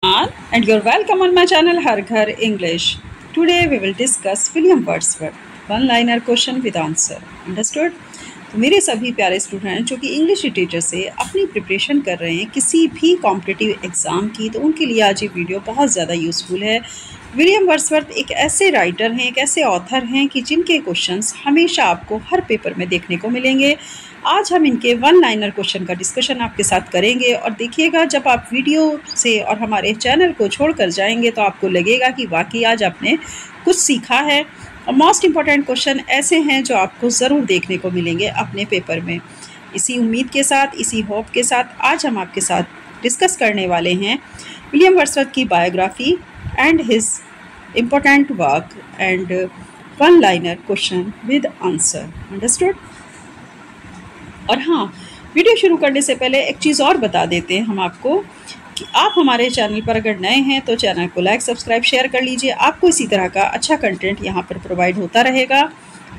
And you're welcome on my channel Har Ghar English. Today we will discuss William Wordsworth, one-liner question with answer. Understood? तो मेरे सभी प्यारे student जो कि English literature से अपनी प्रिपरेशन कर रहे हैं किसी भी कॉम्पिटिटिव एग्ज़ाम की, तो उनके लिए आज ये वीडियो बहुत ज़्यादा यूज़फुल है। विलियम वर्ड्सवर्थ एक ऐसे राइटर हैं, एक ऐसे ऑथर हैं कि जिनके क्वेश्चंस हमेशा आपको हर पेपर में देखने को मिलेंगे। आज हम इनके वन लाइनर क्वेश्चन का डिस्कशन आपके साथ करेंगे और देखिएगा जब आप वीडियो से और हमारे चैनल को छोड़कर जाएंगे तो आपको लगेगा कि वाकई आज आपने कुछ सीखा है। और मोस्ट इम्पॉर्टेंट क्वेश्चन ऐसे हैं जो आपको ज़रूर देखने को मिलेंगे अपने पेपर में। इसी उम्मीद के साथ, इसी होप के साथ आज हम आपके साथ डिस्कस करने वाले हैं विलियम वर्ड्सवर्थ की biography and his important work and one liner question with answer. Understood? और हाँ, वीडियो शुरू करने से पहले एक चीज़ और बता देते हैं हम आपको कि आप हमारे चैनल पर अगर नए हैं तो चैनल को लाइक, सब्सक्राइब, शेयर कर लीजिए। आपको इसी तरह का अच्छा कंटेंट यहाँ पर प्रोवाइड होता रहेगा।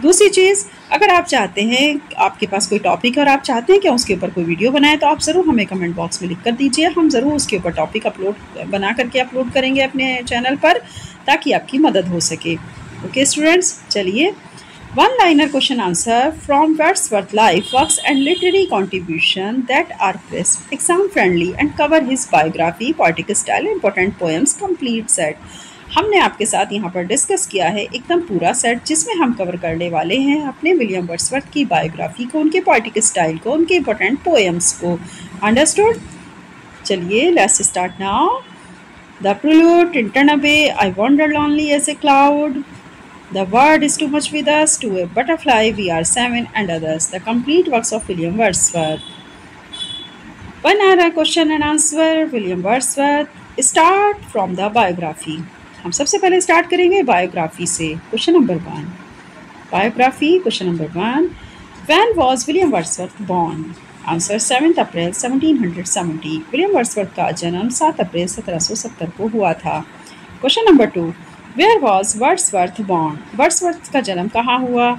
दूसरी चीज़, अगर आप चाहते हैं, आपके पास कोई टॉपिक है और आप चाहते हैं कि उसके ऊपर कोई वीडियो बनाए, तो आप ज़रूर हमें कमेंट बॉक्स में लिख कर दीजिए। हम ज़रूर उसके ऊपर टॉपिक बना करके अपलोड करेंगे अपने चैनल पर, ताकि आपकी मदद हो सके। ओके स्टूडेंट्स, चलिए one liner question answer from Wordsworth life works and literary contribution that are crisp, exam friendly and cover his biography, poetic style, important poems, complete set। हमने आपके साथ यहाँ पर डिस्कस किया है एकदम पूरा सेट, जिसमें हम कवर करने वाले हैं अपने विलियम वर्ड्सवर्थ की बायोग्राफी को, उनके पोएटिक स्टाइल को, उनके इंपॉर्टेंट पोएम्स को। अंडरस्टूड? चलिए let's start now. The prelude, Tintin away, I wander lonely as a cloud, The World is Too Much with Us, To a Butterfly, We Are Seven, and others. The complete works of William Wordsworth. One hour question and answer. William Wordsworth. Start from the biography. हम सबसे पहले start करेंगे biography से। Question number 1, biography. Question number 1, When was William Wordsworth born? Answer 7 April 1770। William Wordsworth का जन्म 7 अप्रैल 1770 को हुआ था। Question number 2, Where was Wordsworth born? Wordsworth का जन्म कहाँ हुआ?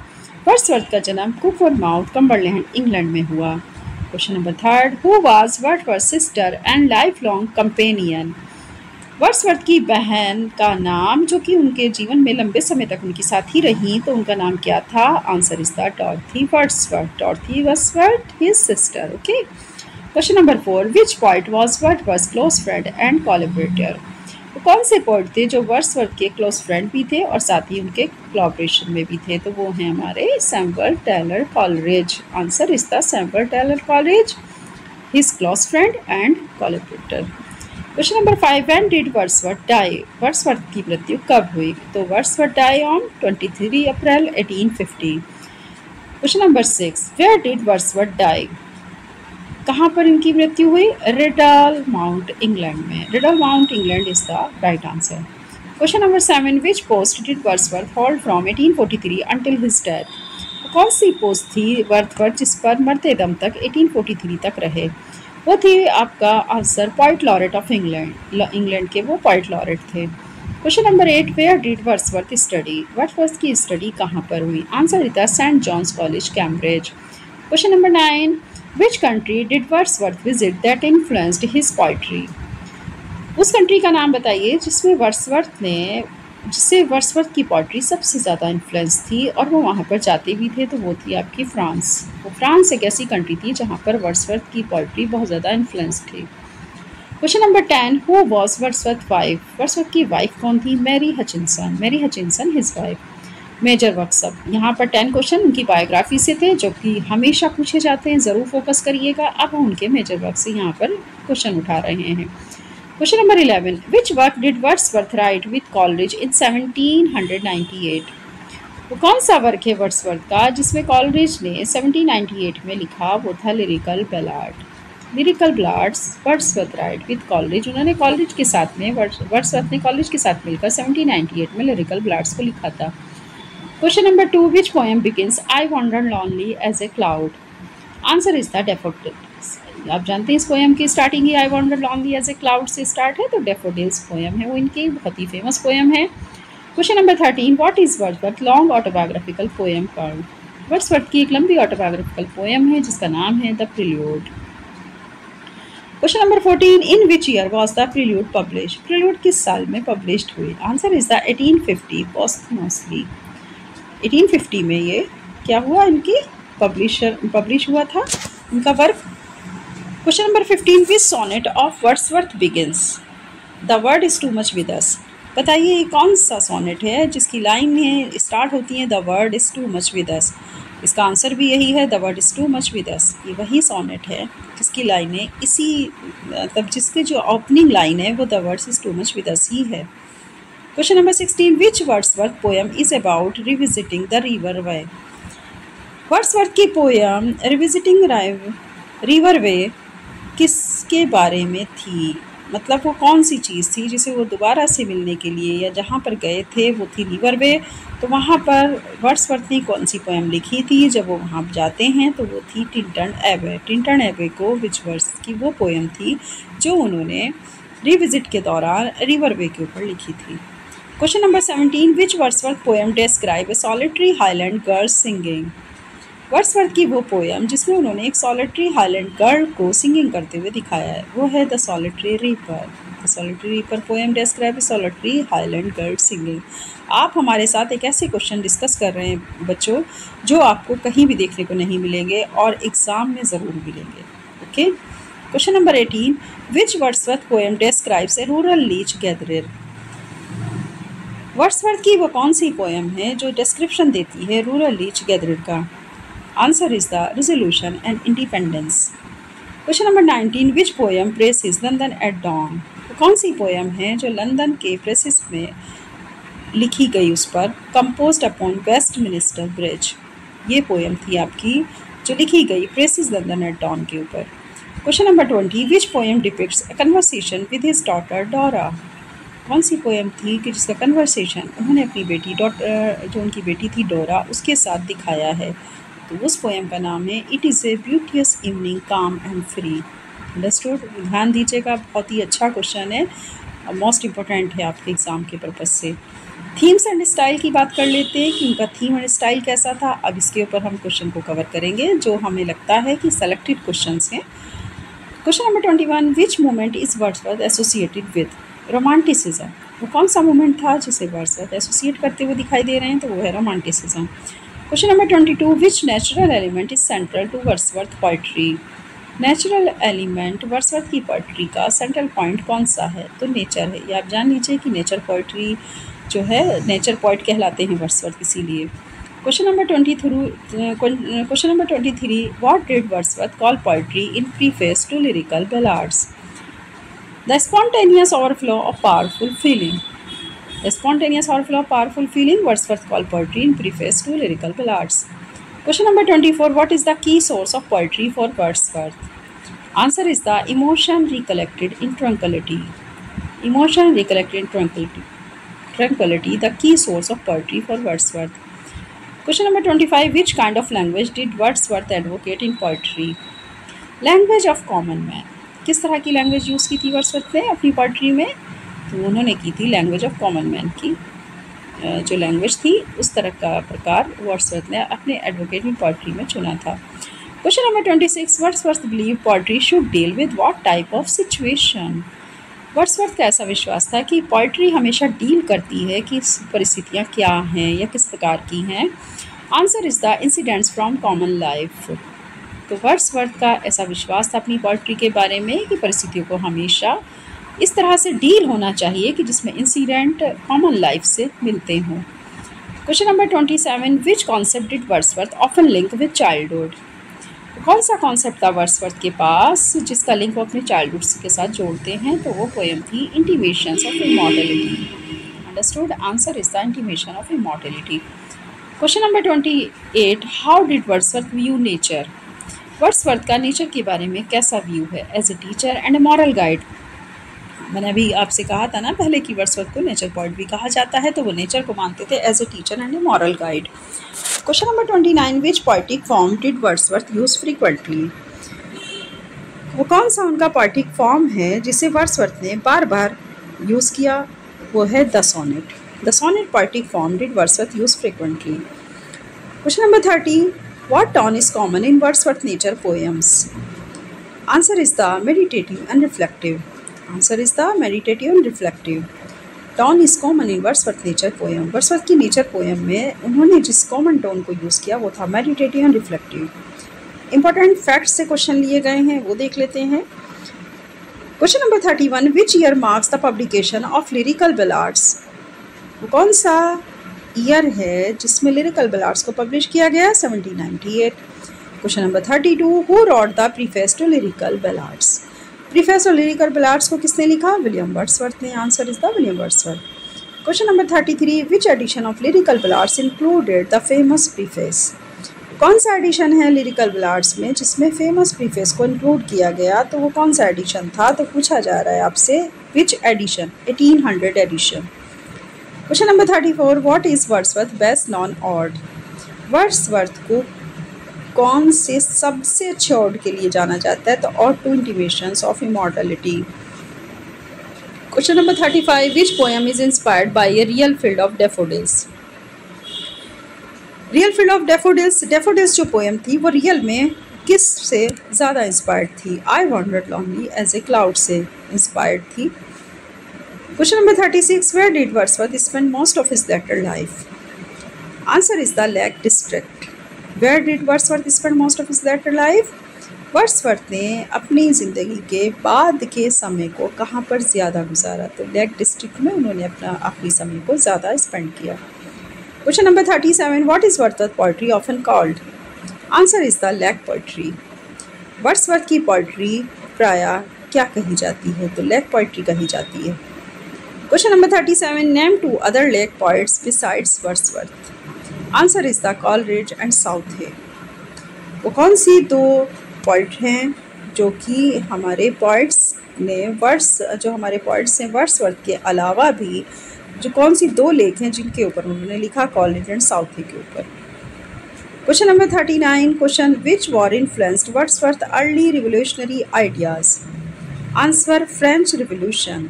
वर्ड्सवर्थ का जन्म कुकवुड, कम्बरलैंड, इंग्लैंड में हुआ। Question number 3, Who was Wordsworth's sister and lifelong companion? Wordsworth की बहन का नाम, जो कि उनके जीवन में लंबे समय तक उनकी साथी रही, तो उनका नाम क्या था? Answer is the Dorothy Wordsworth. Dorothy Wordsworth, his sister. Okay. Question number 4, Which poet was Wordsworth's close friend and collaborator? तो कौन से पोएट थे जो वर्ड्सवर्थ के क्लोज फ्रेंड भी थे और साथ ही उनके कोलैबोरेशन में भी थे? तो वो हैं हमारे Samuel Taylor Coleridge. Answer is the Samuel Taylor Coleridge, his close friend and collaborator. Question number 5, When did Wordsworth die? Wordsworth की मृत्यु कब हुई? तो Wordsworth die on 23 April 1850। Question number 6, Where did Wordsworth die? कहाँ पर इनकी मृत्यु हुई? रिडल माउंट, इंग्लैंड में। Riddle mount, England is the right answer. Question number 7, Which post did Wordsworth hold from 1843 until his death? कौन सी post थी Wordsworth जिस पर मरते दम तक 1843 तक रहे? वो थी आपका answer poet laureate of England. England के वो पोइट लॉरेट थे। Question number 8, Where did Wordsworth study? Wordsworth की स्टडी कहाँ पर हुई? Answer is the Saint John's College, Cambridge. Question number 9, Which country did Wordsworth visit that influenced his poetry? उस country का नाम बताइए जिससे वर्ड्सवर्थ की पोइट्री सबसे ज़्यादा इन्फ्लुएंस थी और वो वहाँ पर जाते भी थे, तो वो थी आपकी फ्रांस। वो फ्रांस एक ऐसी कंट्री थी जहाँ पर वर्ड्सवर्थ की पोइट्री बहुत ज़्यादा इन्फ्लुएंस थी। Question number 10, Who was Wordsworth's wife? Wordsworth की वाइफ कौन थी? Mary Hutchinson. Mary Hutchinson his wife. Major work सब यहाँ पर 10 क्वेश्चन उनकी बायोग्राफी से थे जो कि हमेशा पूछे जाते हैं, ज़रूर फोकस करिएगा। अब हम उनके मेजर वर्क से यहाँ पर क्वेश्चन उठा रहे हैं। Question number 11, Which work did Wordsworth write with Coleridge in 1798? वो कौन सा वर्क है वर्ड्सवर्थ का जिसमें कॉलरिज ने 1798 में लिखा? वो था lyrical ballad. Lyrical ballads Wordsworth right with Coleridge. उन्होंने कॉलरिज के साथ में, वर्ड्सवर्थ ने कॉलरिज के साथ मिलकर 1798 में लिरिकल बैलाड्स को लिखा था। Question number 2, Which poem begins I wander lonely as a cloud? Answer is the daffodils. आप जानते हैं इस पोएम की starting he I wander lonely as a cloud से स्टार्ट है, तो डैफोडिल्स पोएम है वो इनकी बहुत ही फेमस पोएम है। Question number 13, What is Wordsworth's long autobiographical poem called? Wordsworth की एक लंबी ऑटोबायोग्राफिकल पोएम है जिसका नाम है the prelude. Question number 14, in which year was the prelude publish? Prelude किस साल में पब्लिश्ड हुई? Answer is the 1850 posthumously. 1850 में ये क्या हुआ, इनकी पब्लिश हुआ था इनका work. Question number 15, which sonnet of Wordsworth begins the word is too much with us? बताइए ये कौन सा सोनेट है जिसकी लाइन है स्टार्ट होती है the word is too much with अस? इसका आंसर भी यही है, the word is too much with अस। ये वही सोनेट है जिसकी लाइनें इसी मतलब जिसकी जो ओपनिंग लाइन है वो the word is too much with us ही है। Question number 16, which Wordsworth poem is about revisiting the river Wye? Wordsworth की पोएम रिविजिटिंग रिवर वे किसके बारे में थी? मतलब वो कौन सी चीज़ थी जिसे वो दोबारा से मिलने के लिए या जहाँ पर गए थे वो थी रिवर वे। तो वहाँ पर वर्ड्सवर्थ ने कौन सी पोएम लिखी थी जब वो वहाँ जाते हैं? तो वो थी टिंटन एबे। टिंटन एबे को विच वर्ड्स की वो पोएम थी जो उन्होंने रिविजिट के दौरान रिवर वे के ऊपर लिखी थी। क्वेश्चन नंबर 17, विच वर्ड्सवर्थ पोएम डिस्क्राइब ए solitary highland girl singing? Wordsworth की वो पोएम जिसमें उन्होंने एक सॉलिटरी हाईलैंड गर्ल को सिंगिंग करते हुए दिखाया है वो है the solitary reaper. The solitary reaper poem describe A solitary highland girl singing. आप हमारे साथ एक ऐसे क्वेश्चन डिस्कस कर रहे हैं बच्चों जो आपको कहीं भी देखने को नहीं मिलेंगे और एग्ज़ाम में ज़रूर मिलेंगे। Okay. Question number 18, which Wordsworth poem describes a rural leech gatherer? Wordsworth की वो कौन सी पोएम है जो डिस्क्रिप्शन देती है रूरल लीच गैदरर का? Answer is the resolution and independence. Question number 19, which poem praises London at dawn? कौन सी पोएम है जो लंदन के प्रेसिस में लिखी गई उस पर कंपोज्ड अपॉन वेस्टमिनिस्टर ब्रिज? ये पोएम थी आपकी जो लिखी गई प्रेसिस लंदन एट डॉन के ऊपर। Question number 20, which poem depicts a conversation with his daughter डोरा? कौन सी पोएम थी कि जिसका कन्वर्सेशन उन्होंने अपनी बेटी जो उनकी बेटी थी डोरा उसके साथ दिखाया है? तो उस पोएम का नाम है it is a beauteous evening calm and free. Understood? ध्यान दीजिएगा, बहुत ही अच्छा क्वेश्चन है और मोस्ट इम्पोर्टेंट है आपके एग्ज़ाम के पर्पज़ से। थीम्स एंड स्टाइल की बात कर लेते हैं कि उनका थीम एंड स्टाइल कैसा था। अब इसके ऊपर हम क्वेश्चन को कवर करेंगे जो हमें लगता है कि सेलेक्टेड क्वेश्चन हैं। Question number 21, which moment is Wordsworth associated with? Romanticism. वो कौन सा मोमेंट था जिसे वर्ड्सवर्थ एसोसिएट करते हुए दिखाई दे रहे हैं? तो वो है romanticism. Question number 22, which natural element is central to Wordsworth poetry? Natural element Wordsworth की पोइट्री का सेंट्रल पॉइंट कौन सा है? तो नेचर है। ये आप जान लीजिए कि नेचर पोइट्री जो है नेचर पोइट कहलाते हैं वर्ड्सवर्थ इसीलिए। Question number 23, what did Wordsworth call poetry in preface to lyrical ballads? The spontaneous overflow of powerful feeling. The spontaneous overflow of powerful feeling, Wordsworth called poetry in preface to lyrical ballads. Question number 24, what is the key source of poetry for Wordsworth? Answer is the emotion recollected in tranquility. Emotion recollected in tranquility. Tranquility, the key source of poetry for Wordsworth. Question number 25, which kind of language did Wordsworth advocate in poetry? Language of common man. किस तरह की language use की थी Wordsworth ने अपनी poetry में? तो उन्होंने की थी लैंग्वेज ऑफ कॉमन मैन की जो लैंग्वेज थी उस तरह का प्रकार वर्ड्सवर्थ ने अपने एडवोकेटिंग पोइट्री में चुना था। Question number 26, Wordsworth believe poetry should deal with what type of situation? Wordsworth का ऐसा विश्वास था कि पोइट्री हमेशा डील करती है कि परिस्थितियाँ क्या हैं या किस प्रकार की हैं। Answer is the incidents from common life. तो वर्ड्सवर्थ का ऐसा विश्वास था अपनी पोइट्री के बारे में कि परिस्थितियों को हमेशा इस तरह से डील होना चाहिए कि जिसमें इंसिडेंट कॉमन लाइफ से मिलते हों। Question number 27, which concept did Wordsworth often link with childhood? कौन सा कॉन्सेप्ट था वर्ड्सवर्थ के पास जिसका लिंक वो अपने चाइल्डहुड के साथ जोड़ते हैं? तो वो पोएम थी intimations of immortality. Understood? Answer is the intimation of immortality. Question number 28, how did Wordsworth view nature? Wordsworth का नेचर के बारे में कैसा व्यू है? As a teacher and a moral guide. मैंने अभी आपसे कहा था ना पहले कि वर्ड्सवर्थ को नेचर पोएट भी कहा जाता है, तो वो नेचर को मानते थे as a teacher and a moral guide. Question number 29, which poetic form did Wordsworth use frequently? वो कौन सा उनका पोएटिक फॉर्म है जिसे वर्ड्सवर्थ ने बार बार यूज़ किया? वो है the sonnet. The sonnet poetic form did Wordsworth use frequently. Question number 30, what tone is common in Wordsworth nature poems? Answer is the meditative and reflective. Answer is the meditative and reflective. Tone is common in Wordsworth nature poem. Wordsworth की nature poem में उन्होंने जिस common tone को use किया वो था meditative and reflective. Important facts से question लिए गए हैं, वो देख लेते हैं। Question number 31, which year marks the publication of lyrical ballads. वो कौन सा ईयर है जिसमें लिरिकल बैलाड्स को पब्लिश किया गया? 1798। Question number 32, who wrote the preface to lyrical ballads. Preface और लिरिकल बैलाड्स को किसने लिखा? विलियम वर्ड्सवर्थ ने। Answer is the William Wordsworth. Question number 33, which edition of lyrical ballads included the famous preface. कौन सा addition है lyrical बैलाड्स में जिसमें फेमस प्रीफेस को इंक्लूड किया गया? तो वो कौन सा एडिशन था? तो पूछा जा रहा है आपसे which edition? 1800 edition. Question number 34, what is Wordsworth best known ode. Wordsworth को कौन से सबसे अच्छे ऑड के लिए जाना जाता है? तो ode to intimations of immortality. Question number 35, which poem is inspired by a real field of daffodils. Real field of daffodils, daffodils जो पोएम थी वो रियल में किस से ज़्यादा इंस्पायर्ड थी? I wandered lonely as a cloud से inspired थी। Question number 36, where did Wordsworth spend most of his later life. Answer is the Lake District. Where did Wordsworth spend most of his later life. Wordsworth ने अपनी ज़िंदगी के बाद के समय को कहाँ पर ज़्यादा गुजारा? तो लेक डिस्ट्रिक्ट में उन्होंने अपना आखिरी समय को ज़्यादा स्पेंड किया। Question number 37, what is Wordsworth poetry often called. Answer is the lake poetry. Wordsworth की पोइट्री प्रायः क्या कही जाती है? तो लेक पोइट्री कही जाती है। Question number 37, name two other lake poets besides Wordsworth. Answer is the Coleridge and Southey. वो कौन सी दो पोइट हैं जो कि हमारे पोइट्स ने हैं वर्ड्सवर्थ के अलावा भी जो कौन सी दो लेख हैं जिनके ऊपर उन्होंने लिखा? कॉलरिज एंड साउथहे के ऊपर। Question number 39, question which war influenced Wordsworth early revolutionary ideas. Answer French revolution.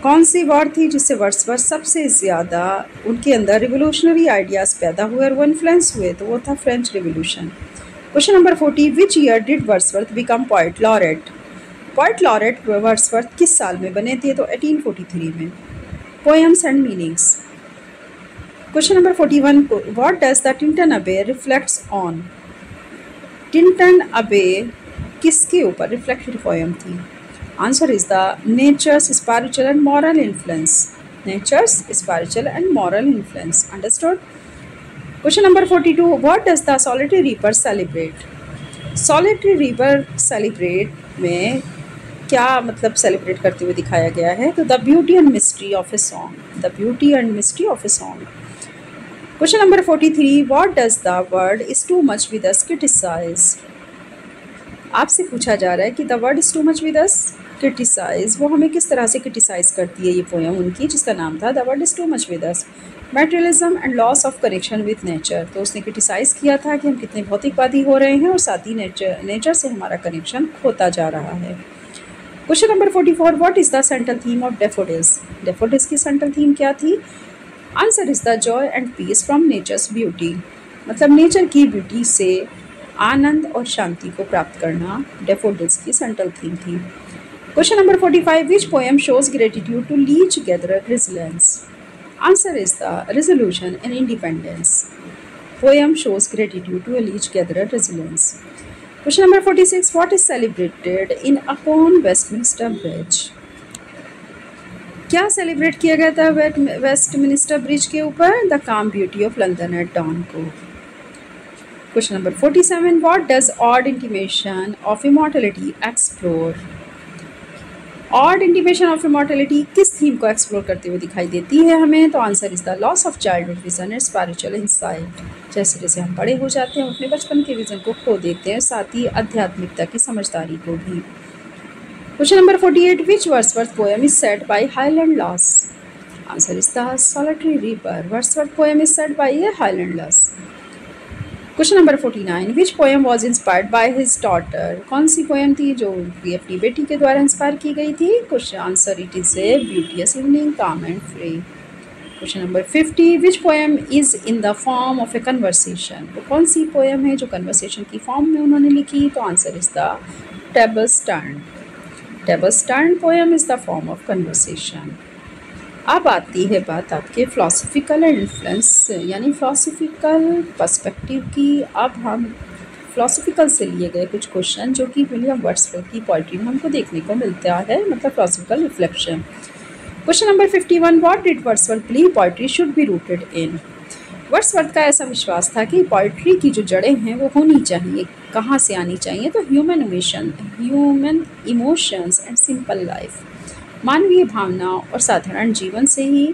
कौन सी वॉर थी जिससे वर्ड्सवर्थ सबसे ज़्यादा उनके अंदर रिवोल्यूशनरी आइडियाज़ पैदा हुए और वो इन्फ्लुएंस हुए? तो वो था French revolution. Question number 40, which year did Wordsworth become poet laureate. Poet laureate Wordsworth किस साल में बने थे? तो 1843 में। Poems and meanings. Question number 41, what does the Tintern Abbey reflects on. Tintern Abbey किसके ऊपर रिफ्लेक्टेड पोएम थी? Answer is the nature's spiritual and moral influence. Nature's spiritual and moral influence. Understood. Question number 42, what does the solitary reaper celebrate. Solitary reaper celebrate में क्या मतलब celebrate करते हुए दिखाया गया है? तो the beauty and mystery of a song. The beauty and mystery of a song. Question number 43, what does the word is too much with us criticize. आपसे पूछा जा रहा है कि the word is too much with us criticize, वो हमें किस तरह से क्रिटिसाइज करती है ये पोएम उनकी, जिसका नाम था the word is too much with us. Materialism and loss of connection with nature. तो उसने क्रिटिसाइज किया था कि हम कितने भौतिकवादी हो रहे हैं और साथ ही नेचर से हमारा कनेक्शन खोता जा रहा है। Question number 44, what is the central theme of daffodils. Daffodils की सेंट्रल थीम क्या थी? Answer is the joy and peace from nature's beauty. मतलब नेचर की ब्यूटी से आनंद और शांति को प्राप्त करना डैफोडिल्स की सेंट्रल थीम थी। Question number 45, which poem shows gratitude to leech gatherer resilience. Answer is the resolution and independence. Poem shows gratitude to leech gatherer resilience. Question number 46, what is celebrated in upon Westminster Bridge. क्या celebrate किया गया था Westminster Bridge के ऊपर? The calm beauty of London at dawn को। Question number 47, what does ode intimation of immortality explore. Ode intimation of immortality किस theme को explore करते हुए दिखाई देती है हमें? तो answer is the loss of childhood vision and spiritual insight. जैसे जैसे हम बड़े हो जाते हैं हम अपने बचपन के विजन को खो देते हैं, साथ ही आध्यात्मिकता की समझदारी को भी। Question number 48, which Wordsworth poem is said bye highland loss. Answer is the solitary reaper. Wordsworth poem is said bye A highland loss. Question number 49, which poem was inspired by his daughter. कौन सी poem थी जो कि अपनी बेटी के द्वारा inspire की गई थी? Question answer it is a beauteous evening calm and free. Question number 50, which poem is in the form of a conversation. वो कौन सी पोएम है जो कन्वर्सेशन की फॉर्म में उन्होंने लिखी? तो answer is the tables turned. Tables turned poem is the form of conversation. अब आती है बात आपके फ़िलासफ़िकल इन्फ्लुएंस यानी फ़िलासफ़िकल पर्सपेक्टिव की। अब हम फ़िलासफ़िकल से लिए गए कुछ क्वेश्चन जो कि विलियम वर्ड्सवर्थ की पोइट्री में हमको देखने को मिलता है, मतलब philosophical reflection. Question number 51, what did Wordsworth believe poetry should be rooted in. Wordsworth का ऐसा विश्वास था कि पोइट्री की जो जड़ें हैं वो होनी चाहिए, कहाँ से आनी चाहिए? तो human emotions and simple life, मानवीय भावना और साधारण जीवन से ही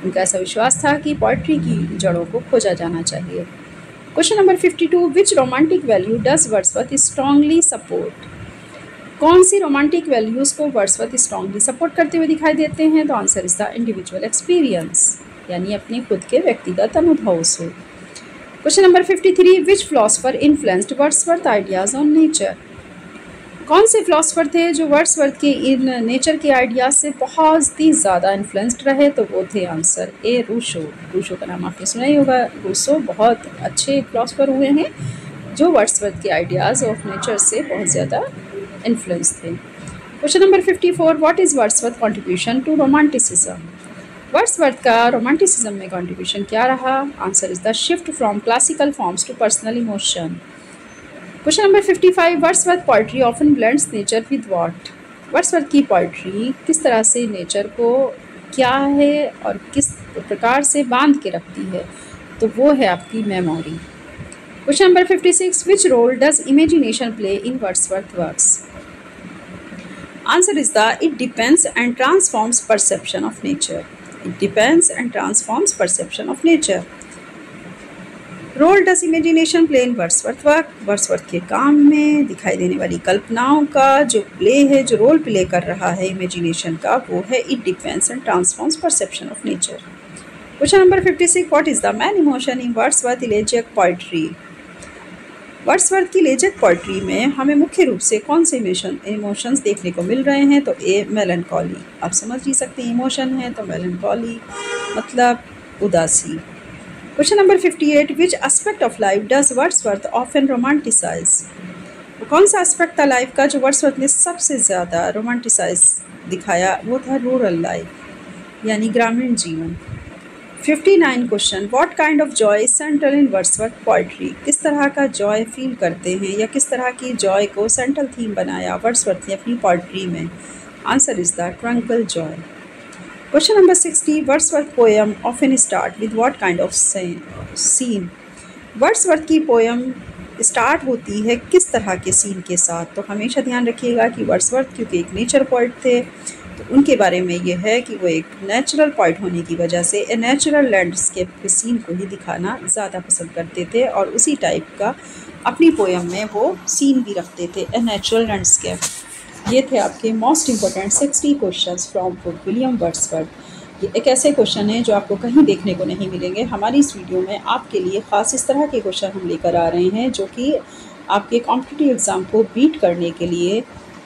उनका ऐसा विश्वास था कि पोइट्री की जड़ों को खोजा जाना चाहिए। Question number 52, which romantic value does Wordsworth strongly support. कौन सी रोमांटिक वैल्यूज़ को वर्ड्सवर्थ स्ट्रांगली सपोर्ट करते हुए दिखाई देते हैं? तो answer is the individual experience, यानी अपने खुद के व्यक्तिगत अनुभव से। Question number 53, which philosopher influenced Wordsworth ideas on nature. कौन से फिलोसफर थे जो वर्ड्सवर्थ के इन नेचर के आइडियाज़ से बहुत ही ज़्यादा इन्फ्लुएंस्ड रहे? तो वो थे आंसर ए रूसो। रूसो का नाम आपने सुना ही होगा। रूसो बहुत अच्छे फिलोसफर हुए हैं जो वर्ड्सवर्थ के आइडियाज़ ऑफ नेचर से बहुत ज़्यादा इन्फ्लुएंस थे। Question number 54, what is Wordsworth contribution to romanticism. Wordsworth का रोमांटिसिज्म में कॉन्ट्रीब्यूशन क्या रहा? Answer is the shift from classical forms to personal emotion. Question number 55, Wordsworth poetry often blends nature with what. Wordsworth की poetry किस तरह से nature को क्या है और किस प्रकार से बांध के रखती है? तो वो है आपकी memory. Question number 56, which role does imagination play in Wordsworth works. Answer is the it depends and transforms perception of nature. It depends and transforms perception of nature. Role does imagination play in Wordsworth work. Wordsworth के काम में दिखाई देने वाली कल्पनाओं का जो play है, जो रोल प्ले कर रहा है इमेजिनेशन का, वो है it depends and transforms perception of nature. Question number 56, what is the main emotion in Wordsworth elegiac poetry. Wordsworth की इलेजियक पोइट्री में हमें मुख्य रूप से कौन से इमोशंस देखने को मिल रहे हैं? तो ए मेलनकॉली। आप समझ ही सकते हैं इमोशन है तो मेलनकॉली मतलब उदासी। Question number 58, which aspect of life does Wordsworth often romanticise. वो कौन सा एस्पेक्ट था लाइफ का जो वर्ड्सवर्थ ने सबसे ज़्यादा रोमांटिसाइज दिखाया? वो था रूरल लाइफ यानी ग्रामीण जीवन। 59 question, what kind of Joy is central in Wordsworth poetry. किस तरह का जॉय फील करते हैं या किस तरह की जॉय को सेंट्रल थीम बनाया वर्ड्सवर्थ ने अपनी पोइट्री में? Answer is the tranquil joy. Question number 60, Wordsworth poem often start with what kind of scene. Wordsworth की पोएम स्टार्ट होती है किस तरह के सीन के साथ? तो हमेशा ध्यान रखिएगा कि वर्ड्सवर्थ क्योंकि एक नेचर पोइट थे तो उनके बारे में ये है कि वो एक नेचुरल पोइट होने की वजह से ए नेचुरल लैंडस्केप के सीन को ही दिखाना ज़्यादा पसंद करते थे और उसी टाइप का अपनी पोएम में वो सीन भी रखते थे, ए नेचुरल लैंडस्केप। ये थे आपके most important 60 questions from William Wordsworth. ये एक ऐसे क्वेश्चन हैं जो आपको कहीं देखने को नहीं मिलेंगे। हमारी इस वीडियो में आपके लिए ख़ास इस तरह के क्वेश्चन हम लेकर आ रहे हैं जो कि आपके कॉम्पिटिटिव एग्ज़ाम को बीट करने के लिए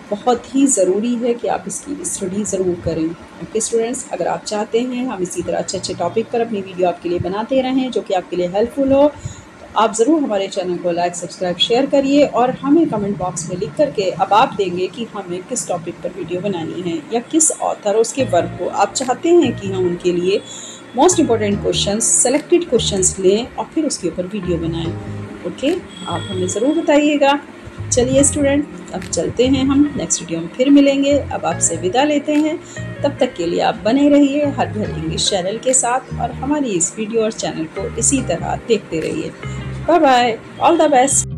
बहुत ही ज़रूरी है कि आप इसकी स्टडी ज़रूर करें। ओके स्टूडेंट्स, अगर आप चाहते हैं हम इसी तरह अच्छे अच्छे टॉपिक पर अपनी वीडियो आपके लिए बनाते रहें जो कि आपके लिए हेल्पफुल हो, तो आप ज़रूर हमारे चैनल को लाइक, सब्सक्राइब, शेयर करिए और हमें कमेंट बॉक्स में लिख करके अब आप देंगे कि हमें किस टॉपिक पर वीडियो बनानी है या किस ऑथर उसके वर्क को आप चाहते हैं कि हम उनके लिए most important questions, selected questions लें और फिर उसके ऊपर वीडियो बनाएं। ओके, आप हमें ज़रूर बताइएगा। चलिए स्टूडेंट, अब चलते हैं, हम नेक्स्ट वीडियो में फिर मिलेंगे। अब आपसे विदा लेते हैं, तब तक के लिए आप बने रहिए हर घर इंग्लिश चैनल के साथ और हमारी इस वीडियो और चैनल को इसी तरह देखते रहिए। Bye bye, all the best.